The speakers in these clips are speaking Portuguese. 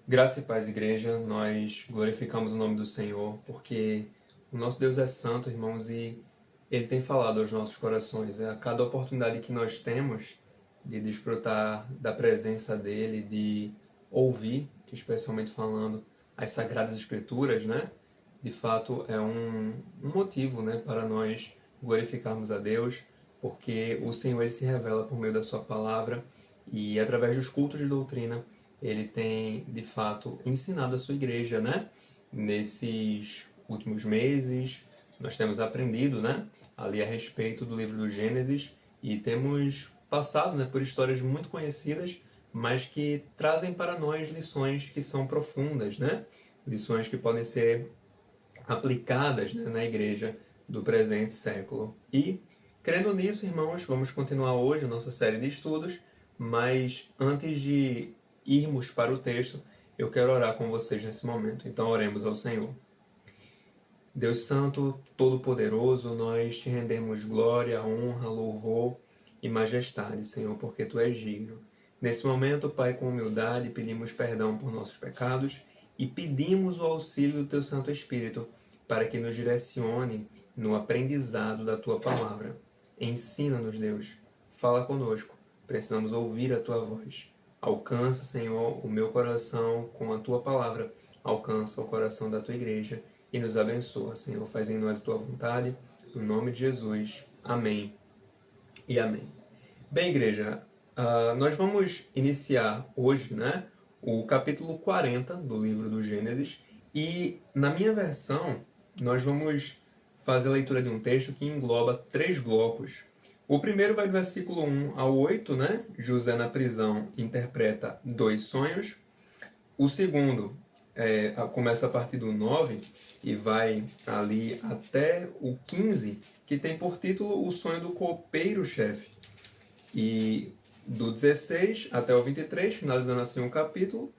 Graça e paz, igreja, nós glorificamos o nome do Senhor, porque o nosso Deus é santo, irmãos, e Ele tem falado aos nossos corações. A cada oportunidade que nós temos de desfrutar da presença dEle, de ouvir, especialmente falando as Sagradas Escrituras, né? De fato, é um motivo, né, para nós glorificarmos a Deus, porque o Senhor Ele se revela por meio da Sua palavra e através dos cultos de doutrina, Ele tem, de fato, ensinado a sua igreja, né? Nesses últimos meses, nós temos aprendido, né, ali a respeito do livro do Gênesis e temos passado, né, por histórias muito conhecidas, mas que trazem para nós lições que são profundas, né? Lições que podem ser aplicadas, né, na igreja do presente século. E, crendo nisso, irmãos, vamos continuar hoje a nossa série de estudos, mas antes de irmos para o texto, eu quero orar com vocês nesse momento. Então, oremos ao Senhor. Deus Santo, Todo-Poderoso, nós te rendemos glória, honra, louvor e majestade, Senhor, porque Tu és digno. Nesse momento, Pai, com humildade, pedimos perdão por nossos pecados e pedimos o auxílio do Teu Santo Espírito para que nos direcione no aprendizado da Tua palavra. Ensina-nos, Deus. Fala conosco. Precisamos ouvir a Tua voz. Alcança, Senhor, o meu coração com a Tua palavra. Alcança o coração da Tua igreja e nos abençoa, Senhor. Faz em nós a Tua vontade. No nome de Jesus. Amém e amém. Bem, igreja, nós vamos iniciar hoje, né, o capítulo 40 do livro do Gênesis. E na minha versão, nós vamos fazer a leitura de um texto que engloba 3 blocos. O primeiro vai do versículo 1 ao 8, né? José na prisão interpreta 2 sonhos. O segundo começa a partir do 9 e vai ali até o 15, que tem por título O Sonho do Copeiro-Chefe. E do 16 até o 23, finalizando assim o capítulo,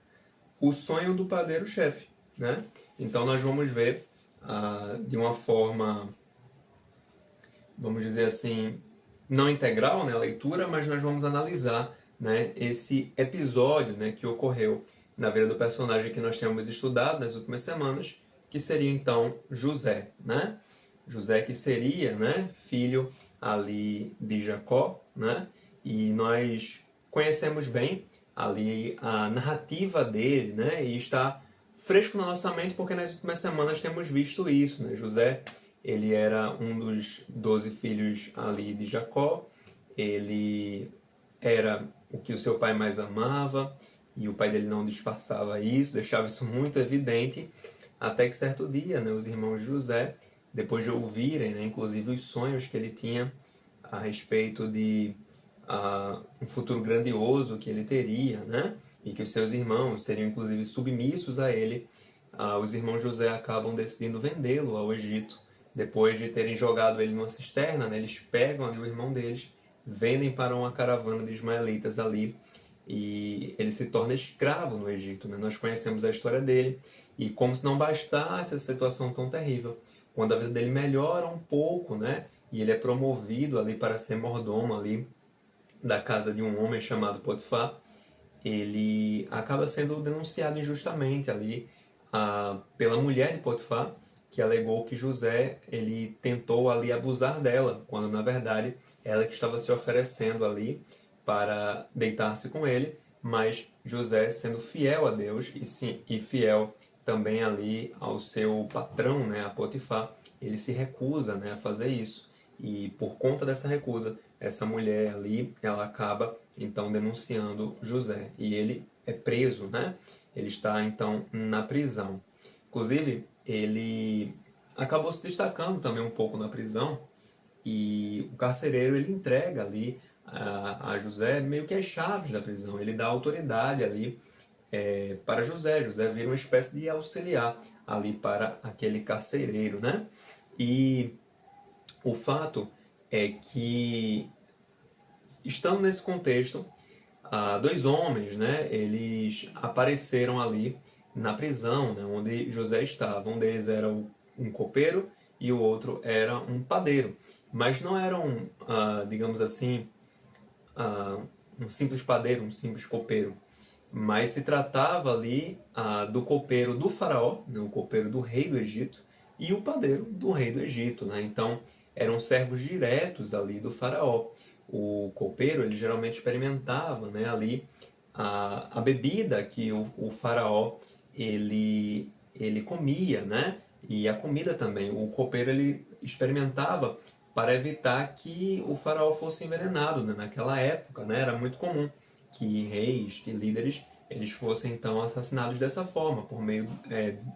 O Sonho do Padeiro-Chefe, né? Então nós vamos ver de uma forma, vamos dizer assim, não integral, né, a leitura, mas nós vamos analisar, né, esse episódio, né, que ocorreu na vida do personagem que nós temos estudado nas últimas semanas, que seria então José, né? José que seria, né, filho ali de Jacó, né? E nós conhecemos bem ali a narrativa dele, né? E está fresco na nossa mente porque nas últimas semanas temos visto isso, né? José, ele era um dos 12 filhos ali de Jacó, ele era o que o seu pai mais amava, e o pai dele não disfarçava isso, deixava isso muito evidente, até que certo dia, né, os irmãos de José, depois de ouvirem, né, inclusive os sonhos que ele tinha a respeito de um futuro grandioso que ele teria, né, e que os seus irmãos seriam inclusive submissos a ele, os irmãos José acabam decidindo vendê-lo ao Egito. Depois de terem jogado ele numa cisterna, né, eles pegam ali o irmão deles, vendem para uma caravana de ismaelitas ali, e ele se torna escravo no Egito, né? Nós conhecemos a história dele, e como se não bastasse essa situação tão terrível, quando a vida dele melhora um pouco, né, e ele é promovido ali para ser mordomo ali da casa de um homem chamado Potifar, ele acaba sendo denunciado injustamente ali pela mulher de Potifar, que alegou que José ele tentou ali abusar dela, quando na verdade ela que estava se oferecendo ali para deitar-se com ele, mas José, sendo fiel a Deus e fiel também ali ao seu patrão, né, a Potifar, ele se recusa, né, a fazer isso. E por conta dessa recusa, essa mulher ali, ela acaba então denunciando José. E ele é preso, né? Ele está então na prisão. Inclusive, ele acabou se destacando também um pouco na prisão, e o carcereiro ele entrega ali a José meio que as chaves da prisão. Ele dá autoridade ali para José. José vira uma espécie de auxiliar ali para aquele carcereiro, né? E o fato é que, estando nesse contexto, 2 homens, né, eles apareceram ali na prisão, né, onde José estava. Um deles era um copeiro e o outro era um padeiro. Mas não era digamos assim, um simples padeiro, um simples copeiro. Mas se tratava ali do copeiro do faraó, né, o copeiro do rei do Egito, e o padeiro do rei do Egito. Né? Então, eram servos diretos ali do faraó. O copeiro, ele geralmente experimentava, né, ali a bebida que o faraó ele comia, né? E a comida também. O copeiro ele experimentava para evitar que o faraó fosse envenenado, né? Naquela época, né? Era muito comum que reis, que líderes, eles fossem então assassinados dessa forma, por meio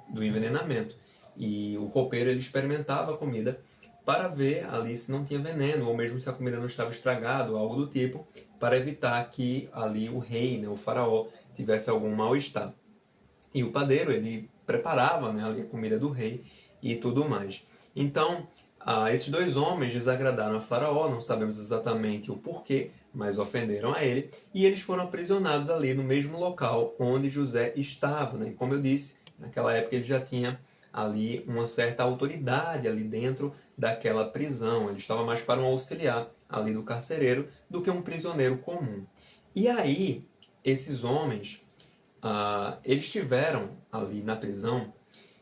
do envenenamento. E o copeiro ele experimentava a comida para ver ali se não tinha veneno, ou mesmo se a comida não estava estragada, ou algo do tipo, para evitar que ali o rei, né, o faraó, tivesse algum mal-estar. E o padeiro, ele preparava, né, ali a comida do rei e tudo mais. Então, esses dois homens desagradaram a Faraó, não sabemos exatamente o porquê, mas ofenderam a ele, e eles foram aprisionados ali no mesmo local onde José estava. Né? E como eu disse, naquela época ele já tinha ali uma certa autoridade ali dentro daquela prisão. Ele estava mais para um auxiliar ali do carcereiro do que um prisioneiro comum. E aí, esses homens, eles tiveram ali na prisão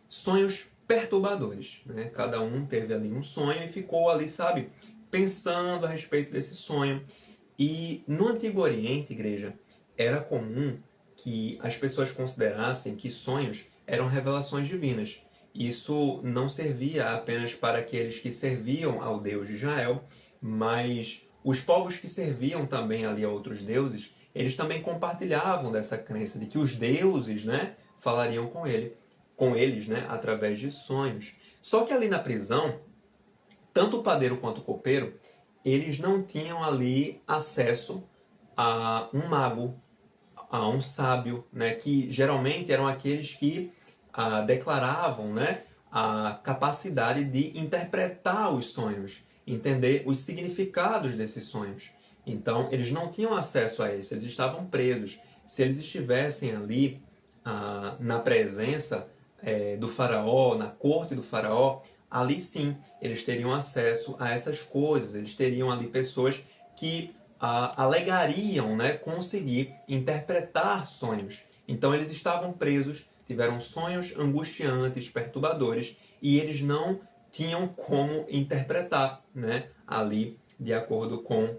sonhos perturbadores. Né? Cada um teve ali um sonho e ficou ali, sabe, pensando a respeito desse sonho. E no Antigo Oriente, igreja, era comum que as pessoas considerassem que sonhos eram revelações divinas. Isso não servia apenas para aqueles que serviam ao Deus de Israel, mas os povos que serviam também ali a outros deuses, eles também compartilhavam dessa crença de que os deuses, né, falariam com eles, né, através de sonhos. Só que ali na prisão, tanto o padeiro quanto o copeiro, eles não tinham ali acesso a um mago, a um sábio, né, que geralmente eram aqueles que declaravam, né, a capacidade de interpretar os sonhos, entender os significados desses sonhos. Então, eles não tinham acesso a isso, eles estavam presos. Se eles estivessem ali na presença do faraó, na corte do faraó, ali sim, eles teriam acesso a essas coisas, eles teriam ali pessoas que alegariam, né, conseguir interpretar sonhos. Então, eles estavam presos, tiveram sonhos angustiantes, perturbadores, e eles não tinham como interpretar, né, ali de acordo com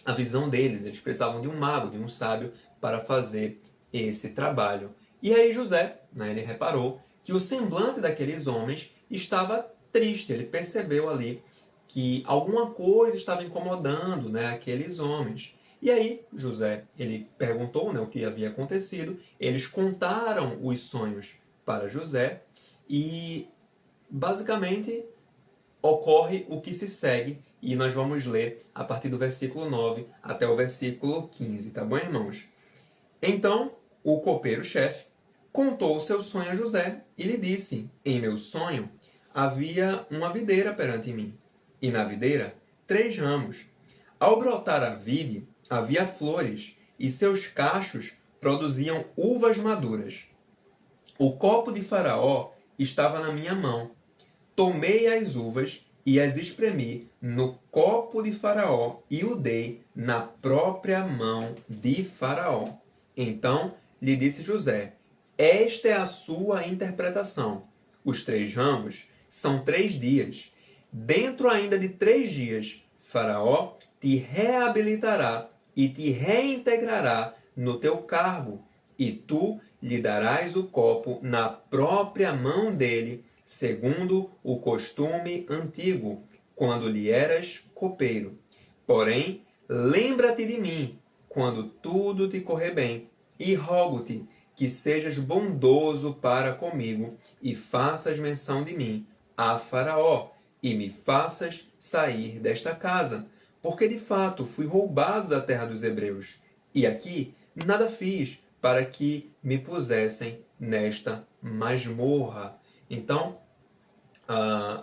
a visão deles. Eles precisavam de um mago, de um sábio, para fazer esse trabalho. E aí José, né, ele reparou que o semblante daqueles homens estava triste. Ele percebeu ali que alguma coisa estava incomodando, né, aqueles homens. E aí José, ele perguntou, né, o que havia acontecido. Eles contaram os sonhos para José e basicamente ocorre o que se segue, e nós vamos ler a partir do versículo 9 até o versículo 15, tá bom, irmãos? Então, o copeiro-chefe contou o seu sonho a José e lhe disse: em meu sonho havia uma videira perante mim, e na videira 3 ramos. Ao brotar a vide, havia flores, e seus cachos produziam uvas maduras. O copo de Faraó estava na minha mão. Tomei as uvas e as espremi no copo de Faraó e o dei na própria mão de Faraó. Então lhe disse José: esta é a sua interpretação. Os 3 ramos são 3 dias. Dentro ainda de 3 dias, Faraó te reabilitará e te reintegrará no teu cargo, e tu lhe darás o copo na própria mão dele, segundo o costume antigo, quando lhe eras copeiro. Porém, lembra-te de mim, quando tudo te correr bem, e rogo-te que sejas bondoso para comigo, e faças menção de mim a Faraó, e me faças sair desta casa, porque de fato fui roubado da terra dos hebreus, e aqui nada fiz para que me pusessem nesta masmorra. Então,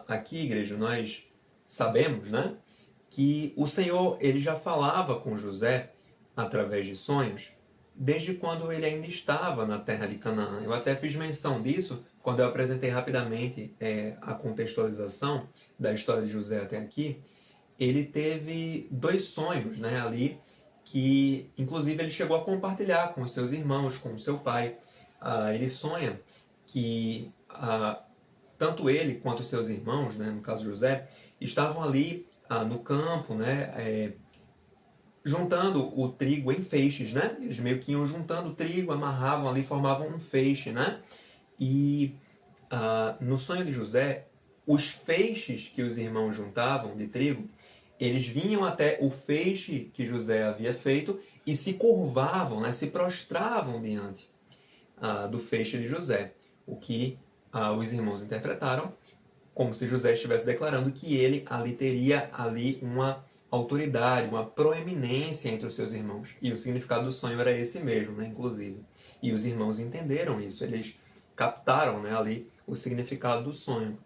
aqui, igreja, nós sabemos, né, que o Senhor ele já falava com José através de sonhos desde quando ele ainda estava na terra de Canaã. Eu até fiz menção disso quando eu apresentei rapidamente a contextualização da história de José até aqui, ele teve 2 sonhos, né, ali, que inclusive ele chegou a compartilhar com os seus irmãos, com o seu pai. Ele sonha que tanto ele quanto os seus irmãos, né, no caso José, estavam ali no campo, né, juntando o trigo em feixes, né? Eles meio que iam juntando o trigo, amarravam ali, formavam um feixe, né? E no sonho de José, os feixes que os irmãos juntavam de trigo, eles vinham até o feixe que José havia feito e se curvavam, né? Se prostravam diante do feixe de José, o que os irmãos interpretaram como se José estivesse declarando que ele teria uma autoridade, uma proeminência entre os seus irmãos. E o significado do sonho era esse mesmo, né, inclusive. E os irmãos entenderam isso, eles captaram, né, ali o significado do sonho.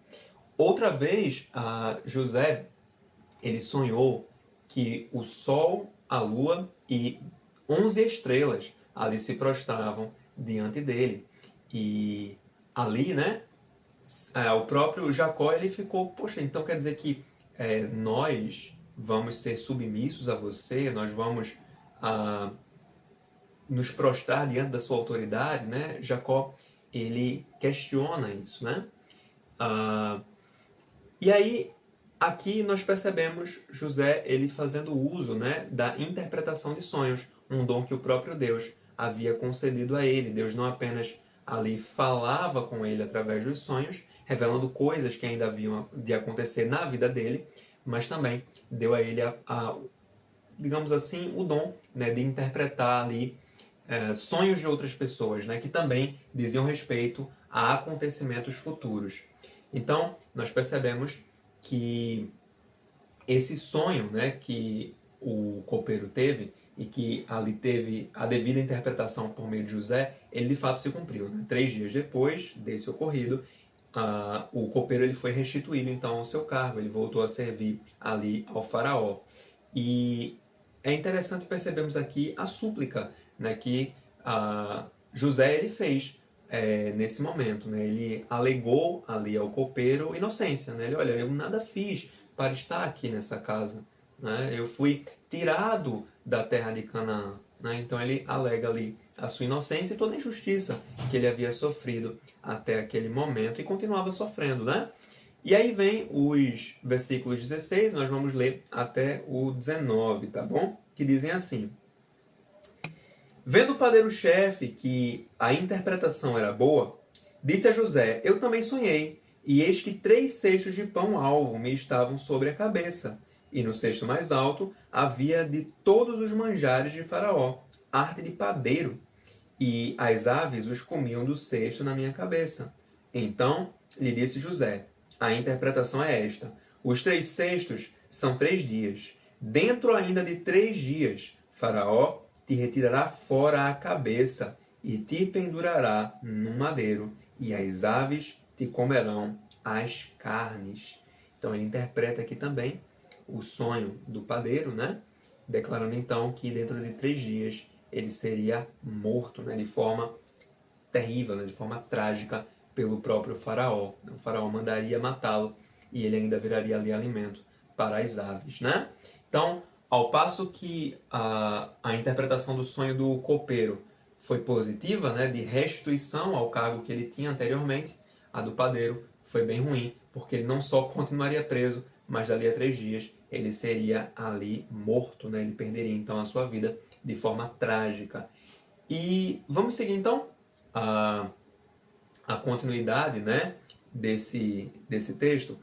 Outra vez, José, ele sonhou que o sol, a lua e 11 estrelas ali se prostravam diante dele. E ali, né, o próprio Jacó, ele ficou, poxa, então quer dizer que nós vamos ser submissos a você, nós vamos nos prostrar diante da sua autoridade, né? Jacó, ele questiona isso, né? E aí, aqui nós percebemos José, ele fazendo uso, né, da interpretação de sonhos, um dom que o próprio Deus havia concedido a ele. Deus não apenas ali falava com ele através dos sonhos, revelando coisas que ainda haviam de acontecer na vida dele, mas também deu a ele, digamos assim, o dom, né, de interpretar ali sonhos de outras pessoas, né, que também diziam respeito a acontecimentos futuros. Então, nós percebemos que esse sonho, né, que o copeiro teve, e que ali teve a devida interpretação por meio de José, ele de fato se cumpriu, né? 3 dias depois desse ocorrido, o copeiro ele foi restituído então ao seu cargo, ele voltou a servir ali ao faraó. E é interessante percebermos aqui a súplica, né, que José ele fez nesse momento, né? Ele alegou ali ao copeiro inocência, né? Ele, olha, eu nada fiz para estar aqui nessa casa, né? Eu fui tirado da terra de Canaã, né? Então ele alega ali a sua inocência e toda a injustiça que ele havia sofrido até aquele momento e continuava sofrendo, né? E aí vem os versículos 16, nós vamos ler até o 19, tá bom? Que dizem assim: Vendo o padeiro-chefe que a interpretação era boa, disse a José, eu também sonhei, e eis que 3 cestos de pão-alvo me estavam sobre a cabeça, e no cesto mais alto havia de todos os manjares de Faraó, arte de padeiro, e as aves os comiam do cesto na minha cabeça. Então lhe disse José, a interpretação é esta, os 3 cestos são 3 dias. Dentro ainda de 3 dias, Faraó te retirará fora a cabeça e te pendurará num madeiro, e as aves te comerão as carnes. Então ele interpreta aqui também o sonho do padeiro, né? Declarando então que dentro de 3 dias ele seria morto, né? De forma terrível, né? De forma trágica pelo próprio faraó. O faraó mandaria matá-lo e ele ainda viraria ali alimento para as aves, né? Então, ao passo que a interpretação do sonho do copeiro foi positiva, né, de restituição ao cargo que ele tinha anteriormente, a do padeiro foi bem ruim, porque ele não só continuaria preso, mas dali a 3 dias ele seria ali morto, né? Ele perderia então a sua vida de forma trágica. E vamos seguir então a continuidade, né, desse texto.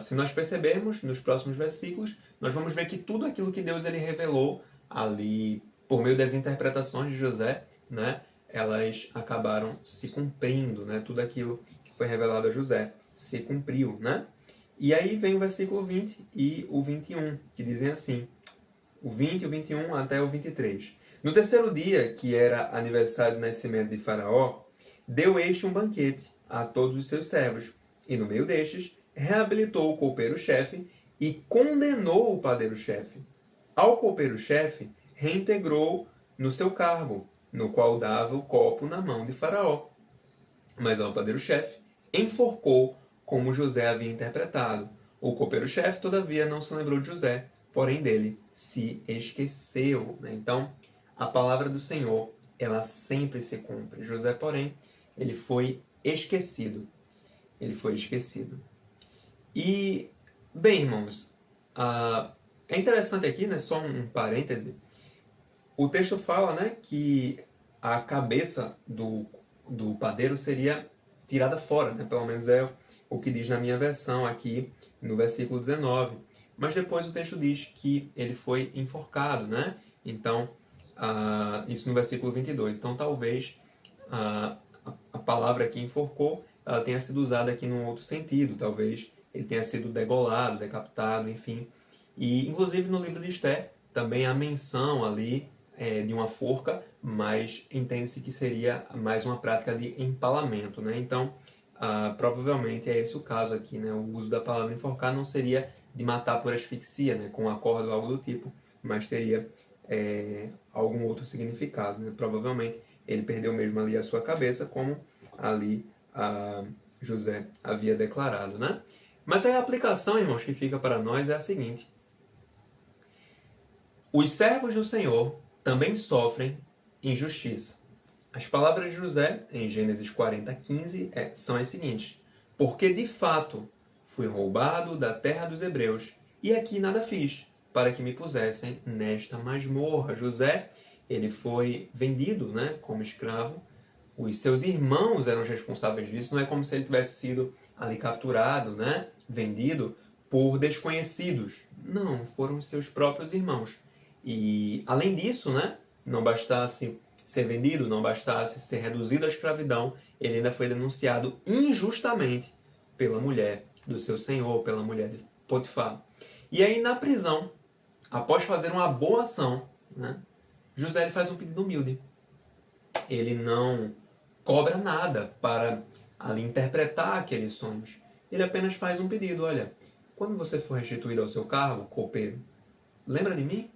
Se nós percebermos nos próximos versículos, nós vamos ver que tudo aquilo que Deus ele revelou ali por meio das interpretações de José, né, elas acabaram se cumprindo, né? Tudo aquilo que foi revelado a José se cumpriu, né? E aí vem o versículo 20 e o 21, que dizem assim, o 20, o 21 até o 23. No terceiro dia, que era aniversário do nascimento de Faraó, deu este um banquete a todos os seus servos, e no meio destes, reabilitou o copeiro-chefe e condenou o padeiro-chefe. Ao copeiro-chefe, reintegrou no seu cargo, no qual dava o copo na mão de Faraó. Mas ao padeiro-chefe enforcou como José havia interpretado. O copeiro-chefe, todavia, não se lembrou de José, porém dele se esqueceu. Então, a palavra do Senhor, ela sempre se cumpre. José, porém, ele foi esquecido. Ele foi esquecido. E, bem, irmãos, é interessante aqui, né, só um parêntese, o texto fala, né, que a cabeça do padeiro seria tirada fora, né? Pelo menos é o que diz na minha versão aqui no versículo 19. Mas depois o texto diz que ele foi enforcado, né? Então, isso no versículo 22. Então, talvez a palavra aqui enforcou, ela tenha sido usada aqui num outro sentido. Talvez ele tenha sido degolado, decapitado, enfim. E, inclusive, no livro de Esté, também há menção ali de uma forca, mas entende-se que seria mais uma prática de empalamento, né? Então, provavelmente é esse o caso aqui, né? O uso da palavra enforcar não seria de matar por asfixia, né? Com a corda ou algo do tipo, mas teria algum outro significado, né? Provavelmente ele perdeu mesmo ali a sua cabeça, como ali José havia declarado, né? Mas a aplicação, irmãos, que fica para nós é a seguinte: os servos do Senhor também sofrem injustiça. As palavras de José, em Gênesis 40:15, são as seguintes: porque de fato fui roubado da terra dos hebreus, e aqui nada fiz, para que me pusessem nesta masmorra. José, ele foi vendido, né, como escravo. Os seus irmãos eram os responsáveis disso. Não é como se ele tivesse sido ali capturado, né, vendido por desconhecidos. Não, foram os seus próprios irmãos. E, além disso, né, não bastasse ser vendido, não bastasse ser reduzido à escravidão, ele ainda foi denunciado injustamente pela mulher do seu senhor, pela mulher de Potifar. E aí, na prisão, após fazer uma boa ação, né, José ele faz um pedido humilde. Ele não cobra nada para ali interpretar aqueles sonhos. Ele apenas faz um pedido: olha, quando você for restituído ao seu cargo, copeiro, lembra de mim?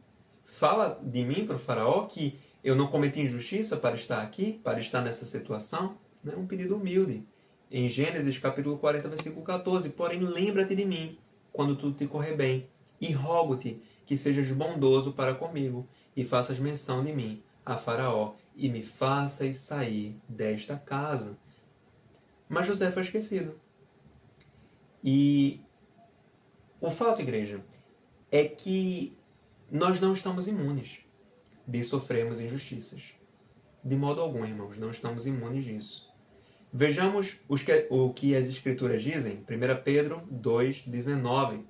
Fala de mim para o faraó que eu não cometi injustiça para estar aqui, para estar nessa situação. Né? Um pedido humilde. Em Gênesis capítulo 40, versículo 14, porém lembra-te de mim quando tudo te correr bem, e rogo-te que sejas bondoso para comigo, e faças menção de mim a faraó, e me faças sair desta casa. Mas José foi esquecido. E o fato, igreja, é que nós não estamos imunes de sofrermos injustiças. De modo algum, irmãos, não estamos imunes disso. Vejamos o que as Escrituras dizem. 1 Pedro 2,19.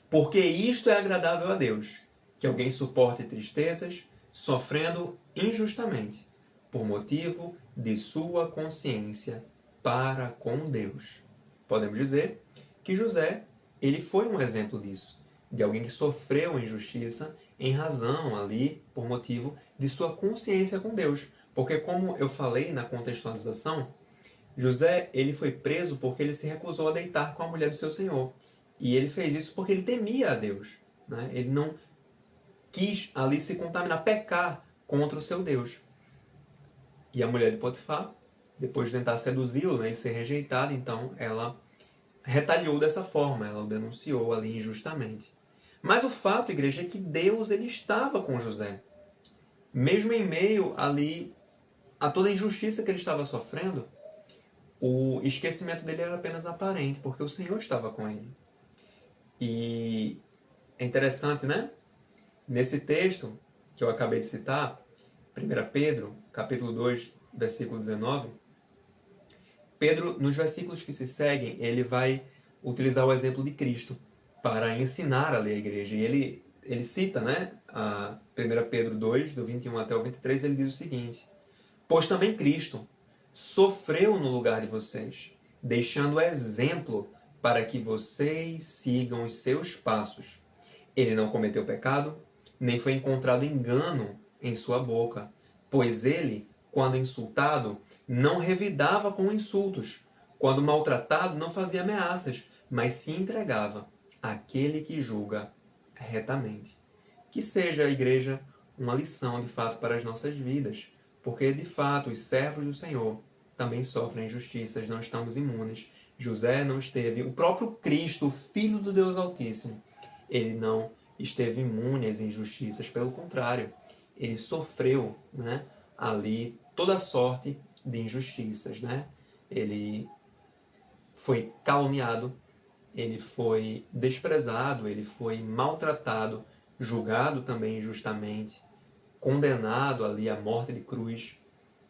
Porque isto é agradável a Deus, que alguém suporte tristezas, sofrendo injustamente, por motivo de sua consciência para com Deus. Podemos dizer que José, ele foi um exemplo disso, de alguém que sofreu injustiça em razão ali, por motivo de sua consciência com Deus. Porque, como eu falei na contextualização, José ele foi preso porque ele se recusou a deitar com a mulher do seu senhor. E ele fez isso porque ele temia a Deus. Né? Ele não quis ali se contaminar, pecar contra o seu Deus. E a mulher de Potifar, depois de tentar seduzi-lo, né, e ser rejeitada, então ela retaliou dessa forma, ela o denunciou ali injustamente. Mas o fato, igreja, é que Deus ele estava com José. Mesmo em meio ali a toda a injustiça que ele estava sofrendo, o esquecimento dele era apenas aparente, porque o Senhor estava com ele. E é interessante, né? Nesse texto que eu acabei de citar, 1 Pedro, capítulo 2, versículo 19, Pedro, nos versículos que se seguem, ele vai utilizar o exemplo de Cristo para ensinar a igreja. E ele cita, né, a 1 Pedro 2, do 21 até o 23, ele diz o seguinte: pois também Cristo sofreu no lugar de vocês, deixando exemplo para que vocês sigam os seus passos. Ele não cometeu pecado, nem foi encontrado engano em sua boca, pois ele, quando insultado, não revidava com insultos, quando maltratado, não fazia ameaças, mas se entregava àquele que julga retamente. Que seja a igreja uma lição de fato para as nossas vidas, porque de fato os servos do Senhor, também sofrem injustiças, não estamos imunes. José não esteve, o próprio Cristo, o Filho do Deus Altíssimo, ele não esteve imune às injustiças, pelo contrário, ele sofreu, né, ali toda sorte de injustiças, né? Ele foi caluniado, ele foi desprezado, ele foi maltratado, julgado também injustamente, condenado ali à morte de cruz,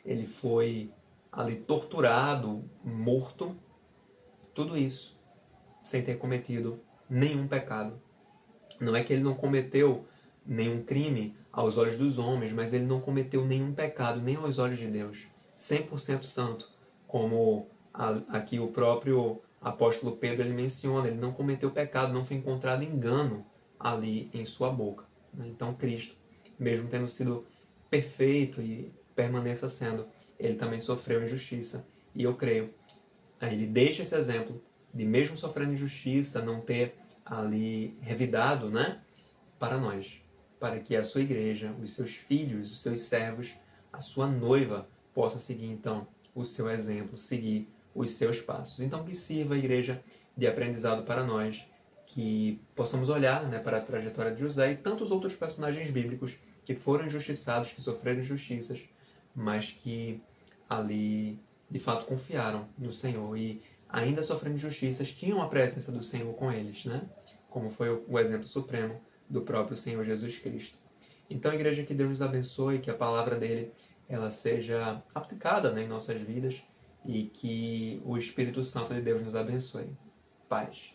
ele foi ali torturado, morto, tudo isso sem ter cometido nenhum pecado. Não é que ele não cometeu nenhum crime aos olhos dos homens, mas ele não cometeu nenhum pecado, nem aos olhos de Deus. 100% santo, como aqui o próprio apóstolo Pedro ele menciona, ele não cometeu pecado, não foi encontrado engano ali em sua boca. Então Cristo, mesmo tendo sido perfeito e permaneça sendo, ele também sofreu injustiça. E eu creio, ele deixa esse exemplo de mesmo sofrendo injustiça, não ter ali revidado, né, para nós, para que a sua igreja, os seus filhos, os seus servos, a sua noiva possa seguir então o seu exemplo, seguir os seus passos. Então que sirva a igreja de aprendizado para nós, que possamos olhar, né, para a trajetória de José e tantos outros personagens bíblicos que foram injustiçados, que sofreram injustiças, mas que ali de fato confiaram no Senhor e ainda sofrendo injustiças tinham a presença do Senhor com eles, né? Como foi o exemplo supremo do próprio Senhor Jesus Cristo. Então, igreja, que Deus nos abençoe, que a palavra dele ela seja aplicada, né, em nossas vidas e que o Espírito Santo de Deus nos abençoe. Paz.